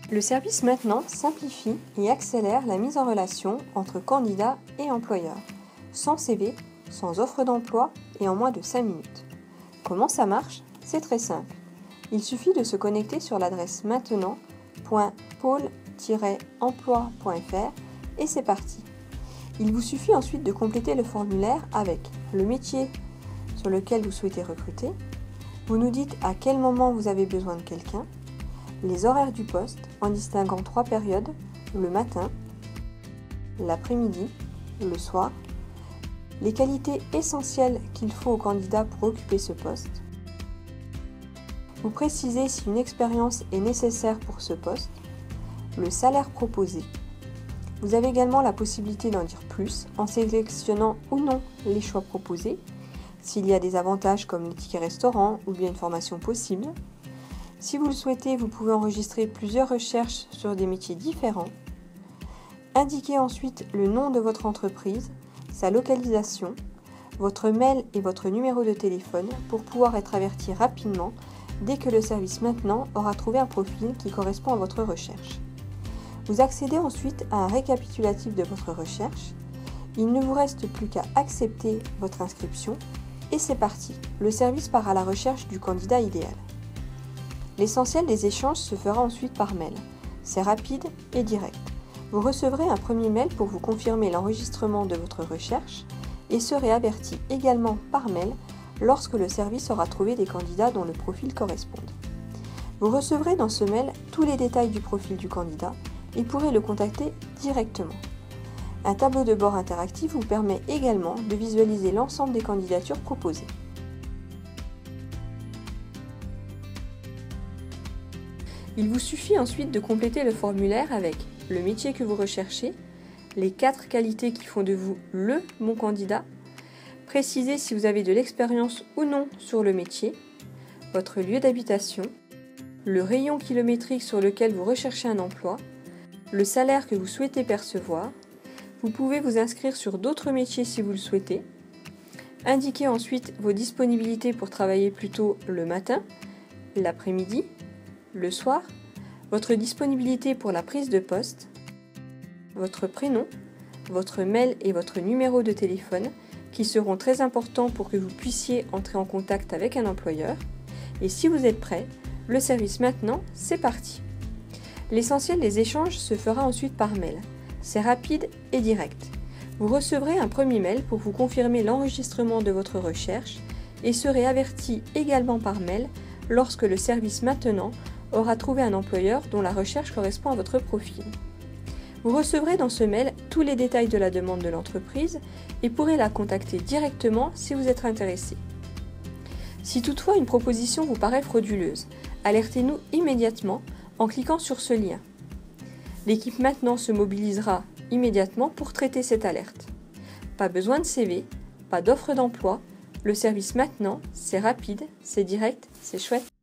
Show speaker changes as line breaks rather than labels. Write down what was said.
Le service Maintenant simplifie et accélère la mise en relation entre candidats et employeurs, sans CV, sans offre d'emploi et en moins de 5 minutes. Comment ça marche? C'est très simple. Il suffit de se connecter sur l'adresse maintenant.pôle-emploi.fr et c'est parti. Il vous suffit ensuite de compléter le formulaire avec le métier sur lequel vous souhaitez recruter. Vous nous dites à quel moment vous avez besoin de quelqu'un, les horaires du poste en distinguant 3 périodes, le matin, l'après-midi, le soir, les qualités essentielles qu'il faut au candidat pour occuper ce poste. Vous précisez si une expérience est nécessaire pour ce poste, le salaire proposé. Vous avez également la possibilité d'en dire plus en sélectionnant ou non les choix proposés, s'il y a des avantages comme les tickets restaurant ou bien une formation possible. Si vous le souhaitez, vous pouvez enregistrer plusieurs recherches sur des métiers différents. Indiquez ensuite le nom de votre entreprise, sa localisation, votre mail et votre numéro de téléphone pour pouvoir être averti rapidement dès que le service Maintenant aura trouvé un profil qui correspond à votre recherche. Vous accédez ensuite à un récapitulatif de votre recherche. Il ne vous reste plus qu'à accepter votre inscription et c'est parti. Le service part à la recherche du candidat idéal. L'essentiel des échanges se fera ensuite par mail. C'est rapide et direct. Vous recevrez un premier mail pour vous confirmer l'enregistrement de votre recherche et serez averti également par mail lorsque le service aura trouvé des candidats dont le profil corresponde. Vous recevrez dans ce mail tous les détails du profil du candidat et pourrez le contacter directement. Un tableau de bord interactif vous permet également de visualiser l'ensemble des candidatures proposées. Il vous suffit ensuite de compléter le formulaire avec le métier que vous recherchez, les 4 qualités qui font de vous le bon candidat, préciser si vous avez de l'expérience ou non sur le métier, votre lieu d'habitation, le rayon kilométrique sur lequel vous recherchez un emploi, le salaire que vous souhaitez percevoir. Vous pouvez vous inscrire sur d'autres métiers si vous le souhaitez. Indiquez ensuite vos disponibilités pour travailler plutôt le matin, l'après-midi, le soir, votre disponibilité pour la prise de poste, votre prénom, votre mail et votre numéro de téléphone qui seront très importants pour que vous puissiez entrer en contact avec un employeur. Et si vous êtes prêt, le service Maintenant, c'est parti. L'essentiel des échanges se fera ensuite par mail. C'est rapide et direct. Vous recevrez un premier mail pour vous confirmer l'enregistrement de votre recherche et serez averti également par mail lorsque le service Maintenant aura trouvé un employeur dont la recherche correspond à votre profil. Vous recevrez dans ce mail tous les détails de la demande de l'entreprise et pourrez la contacter directement si vous êtes intéressé. Si toutefois une proposition vous paraît frauduleuse, alertez-nous immédiatement en cliquant sur ce lien. L'équipe Maintenant se mobilisera immédiatement pour traiter cette alerte. Pas besoin de CV, pas d'offre d'emploi, le service Maintenant, c'est rapide, c'est direct, c'est chouette.